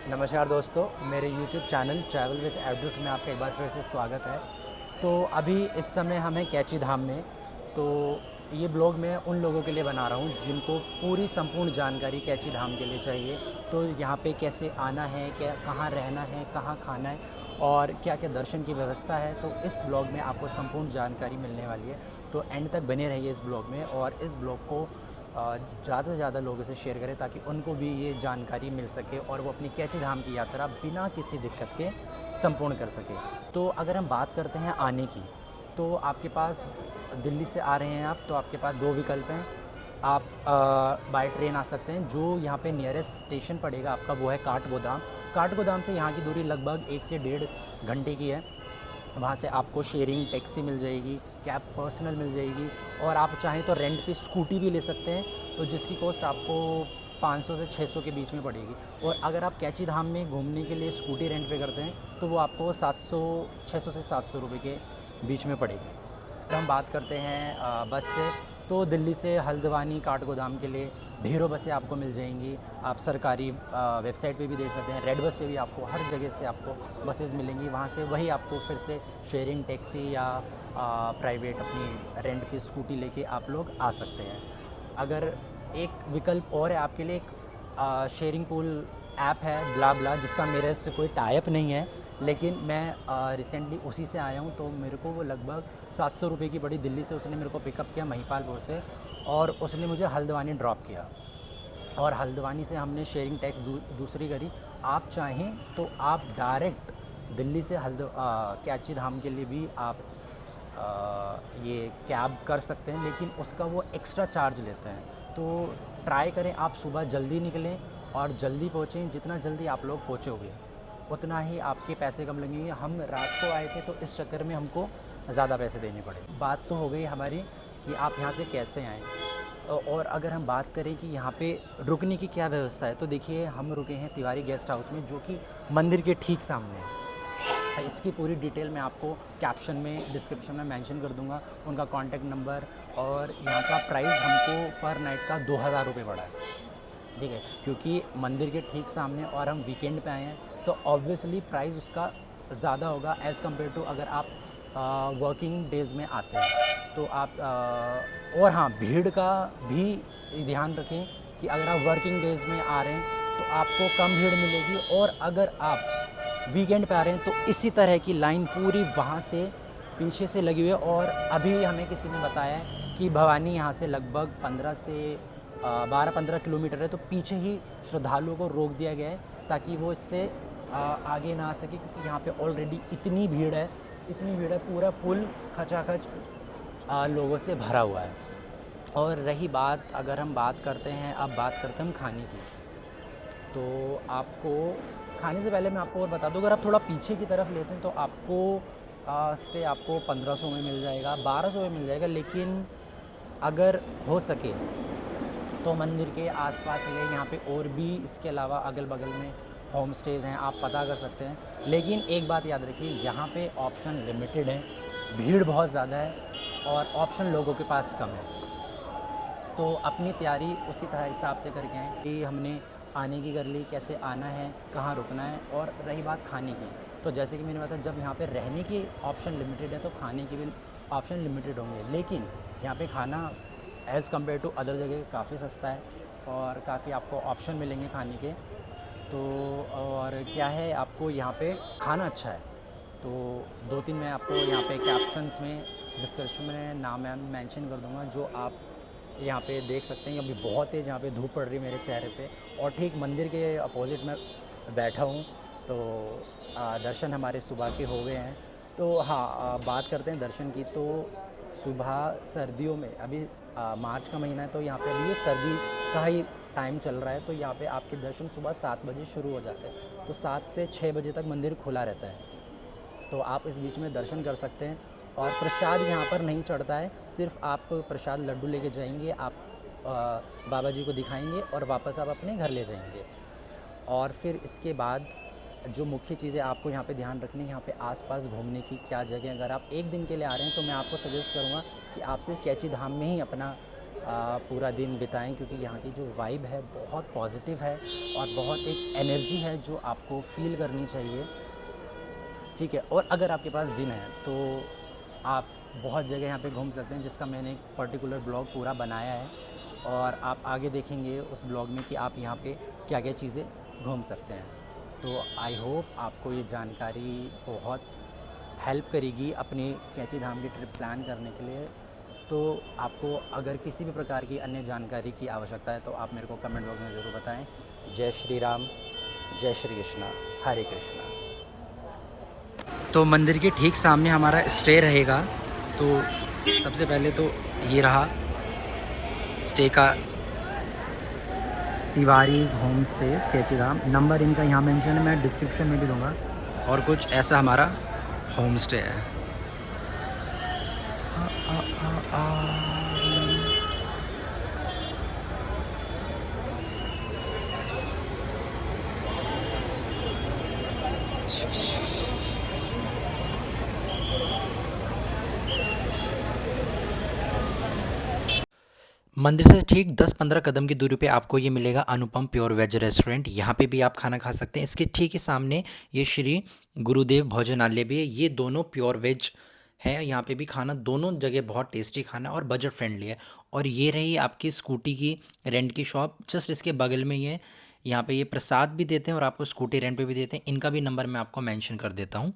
नमस्कार दोस्तों, मेरे YouTube चैनल ट्रैवल विद एवडूट में आपका एक बार फिर से स्वागत है। तो अभी इस समय हम हैं कैची धाम में। तो ये ब्लॉग मैं उन लोगों के लिए बना रहा हूँ जिनको पूरी संपूर्ण जानकारी कैची धाम के लिए चाहिए। तो यहाँ पे कैसे आना है, क्या कहाँ रहना है, कहाँ खाना है और क्या क्या दर्शन की व्यवस्था है, तो इस ब्लॉग में आपको संपूर्ण जानकारी मिलने वाली है। तो एंड तक बने रहिए इस ब्लॉग में और इस ब्लॉग को ज़्यादा से ज़्यादा लोगों से शेयर करें ताकि उनको भी ये जानकारी मिल सके और वो अपनी कैची धाम की यात्रा बिना किसी दिक्कत के संपूर्ण कर सके। तो अगर हम बात करते हैं आने की, तो आपके पास दिल्ली से आ रहे हैं आप, तो आपके पास दो विकल्प हैं। आप बाय ट्रेन आ सकते हैं। जो यहाँ पे नियरेस्ट स्टेशन पड़ेगा आपका वो है काठगोदाम। काठगोदाम से यहाँ की दूरी लगभग 1 से 1.5 घंटे की है। वहाँ से आपको शेयरिंग टैक्सी मिल जाएगी, कैब पर्सनल मिल जाएगी और आप चाहें तो रेंट पे स्कूटी भी ले सकते हैं, तो जिसकी कॉस्ट आपको 500 से 600 के बीच में पड़ेगी। और अगर आप कैची धाम में घूमने के लिए स्कूटी रेंट पे करते हैं तो वो आपको 600 से 700 रुपये के बीच में पड़ेगी। अगर हम बात करते हैं बस से, तो दिल्ली से हल्द्वानी काठगोदाम के लिए ढेरों बसें आपको मिल जाएंगी। आप सरकारी वेबसाइट पे भी देख सकते हैं, रेड बस पे भी आपको हर जगह से आपको बसेस मिलेंगी। वहाँ से वही आपको फिर से शेयरिंग टैक्सी या प्राइवेट अपनी रेंट की स्कूटी लेके आप लोग आ सकते हैं। अगर एक विकल्प और है आपके लिए, एक शेयरिंग पूल ऐप है ब्ला ब्ला, जिसका मेरे से कोई टाइप नहीं है, लेकिन मैं रिसेंटली उसी से आया हूँ। तो मेरे को वो लगभग 700 रुपये की पड़ी। दिल्ली से उसने मेरे को पिकअप किया महिपालपुर से और उसने मुझे हल्द्वानी ड्रॉप किया और हल्द्वानी से हमने शेयरिंग टैक्स दूसरी करी। आप चाहें तो आप डायरेक्ट दिल्ली से कैची धाम के लिए भी आप ये कैब कर सकते हैं, लेकिन उसका वो एक्स्ट्रा चार्ज लेते हैं। तो ट्राई करें आप सुबह जल्दी निकलें और जल्दी पहुँचें। जितना जल्दी आप लोग पहुँचोगे उतना ही आपके पैसे कम लगेंगे। हम रात को आए थे तो इस चक्कर में हमको ज़्यादा पैसे देने पड़े। बात तो हो गई हमारी कि आप यहाँ से कैसे आएँ। और अगर हम बात करें कि यहाँ पे रुकने की क्या व्यवस्था है, तो देखिए हम रुके हैं तिवारी गेस्ट हाउस में, जो कि मंदिर के ठीक सामने है। इसकी पूरी डिटेल मैं आपको कैप्शन में, डिस्क्रिप्शन में मेंशन कर दूंगा, उनका कॉन्टैक्ट नंबर। और यहाँ का प्राइस हमको पर नाइट का 2000 रुपये पड़ा है, ठीक है, क्योंकि मंदिर के ठीक सामने और हम वीकेंड पे आए हैं तो ऑब्वियसली प्राइस उसका ज़्यादा होगा एज़ कम्पेयर टू अगर आप वर्किंग डेज़ में आते हैं। तो आप और हाँ, भीड़ का भी ध्यान रखें कि अगर आप वर्किंग डेज़ में आ रहे हैं तो आपको कम भीड़ मिलेगी, और अगर आप वीकेंड पे आ रहे हैं तो इसी तरह की लाइन पूरी वहाँ से पीछे से लगी हुई है। और अभी हमें किसी ने बताया है कि भवानी यहाँ से लगभग 15 से 12-15 किलोमीटर है, तो पीछे ही श्रद्धालुओं को रोक दिया गया है ताकि वो इससे आगे ना आ सके, क्योंकि यहाँ पे ऑलरेडी इतनी भीड़ है, पूरा पुल खचाखच लोगों से भरा हुआ है। और रही बात, अगर हम बात करते हैं, अब बात करते हैं हम खाने की, तो आपको खाने से पहले मैं आपको और बता दूं, अगर आप थोड़ा पीछे की तरफ लेते हैं तो आपको स्टे आपको 1500 में मिल जाएगा, 1200 में मिल जाएगा। लेकिन अगर हो सके तो मंदिर के आसपास या यहाँ पे और भी इसके अलावा अगल बगल में होम स्टेज़ हैं, आप पता कर सकते हैं। लेकिन एक बात याद रखिए, यहाँ पे ऑप्शन लिमिटेड है, भीड़ बहुत ज़्यादा है और ऑप्शन लोगों के पास कम है। तो अपनी तैयारी उसी तरह हिसाब से करके आएँ कि हमने आने की कर ली, कैसे आना है, कहाँ रुकना है। और रही बात खाने की, तो जैसे कि मैंने बताया, जब यहाँ पे रहने की ऑप्शन लिमिटेड है तो खाने के भी ऑप्शन लिमिटेड होंगे। लेकिन यहाँ पे खाना एज़ कम्पेयर टू अदर जगह काफ़ी सस्ता है और काफ़ी आपको ऑप्शन मिलेंगे खाने के। तो और क्या है, आपको यहाँ पे खाना अच्छा है। तो 2-3 मैं आपको यहाँ पे कैप्शंस में, डिस्क्रिप्शन में नाम मेंशन कर दूँगा, जो आप यहाँ पे देख सकते हैं। अभी बहुत तेज़ यहाँ पे धूप पड़ रही है मेरे चेहरे पे, और ठीक मंदिर के अपोजिट में बैठा हूँ। तो दर्शन हमारे सुबह के हो गए हैं। तो हाँ, बात करते हैं दर्शन की। तो सुबह सर्दियों में, अभी मार्च का महीना है तो यहाँ पे अभी ये सर्दी का ही टाइम चल रहा है, तो यहाँ पे आपके दर्शन सुबह 7 बजे शुरू हो जाते हैं। तो 7 से 6 बजे तक मंदिर खुला रहता है, तो आप इस बीच में दर्शन कर सकते हैं। और प्रसाद यहाँ पर नहीं चढ़ता है, सिर्फ आप प्रसाद लड्डू लेके जाएंगे, आप बाबा जी को दिखाएंगे और वापस आप अपने घर ले जाएंगे। और फिर इसके बाद जो मुख्य चीज़ें आपको यहाँ पे ध्यान रखनी है, यहाँ पे आसपास घूमने की क्या जगह, अगर आप एक दिन के लिए आ रहे हैं तो मैं आपको सजेस्ट करूँगा कि आप सिर्फ कैची धाम में ही अपना पूरा दिन बिताएं, क्योंकि यहाँ की जो वाइब है बहुत पॉजिटिव है और बहुत एक एनर्जी है जो आपको फील करनी चाहिए। ठीक है, और अगर आपके पास दिन है तो आप बहुत जगह यहाँ पे घूम सकते हैं, जिसका मैंने एक पर्टिकुलर ब्लॉग पूरा बनाया है, और आप आगे देखेंगे उस ब्लॉग में कि आप यहाँ पे क्या क्या चीज़ें घूम सकते हैं। तो आई होप आपको ये जानकारी बहुत हेल्प करेगी अपनी कैंची धाम की ट्रिप प्लान करने के लिए। तो आपको अगर किसी भी प्रकार की अन्य जानकारी की आवश्यकता है तो आप मेरे को कमेंट बॉक्स में ज़रूर बताएं। जय श्री राम, जय श्री कृष्णा, हरे कृष्णा। तो मंदिर के ठीक सामने हमारा स्टे रहेगा। तो सबसे पहले तो ये रहा स्टे का, तिवारीज होम स्टे कैंची धाम। नंबर इनका यहाँ मेंशन है, मैं डिस्क्रिप्शन में भी दूंगा। और कुछ ऐसा हमारा होम स्टे है। आ, आ, आ, मंदिर से ठीक 10-15 कदम की दूरी पे आपको ये मिलेगा अनुपम प्योर वेज रेस्टोरेंट। यहाँ पे भी आप खाना खा सकते हैं। इसके ठीक ही सामने ये श्री गुरुदेव भोजनालय भी है। ये दोनों प्योर वेज है। यहाँ पे भी खाना दोनों जगह बहुत टेस्टी खाना और बजट फ्रेंडली है। और ये रही आपकी स्कूटी की रेंट की शॉप, जस्ट इसके बगल में ही है। यहाँ पे ये प्रसाद भी देते हैं और आपको स्कूटी रेंट पे भी देते हैं। इनका भी नंबर मैं आपको मेंशन कर देता हूँ।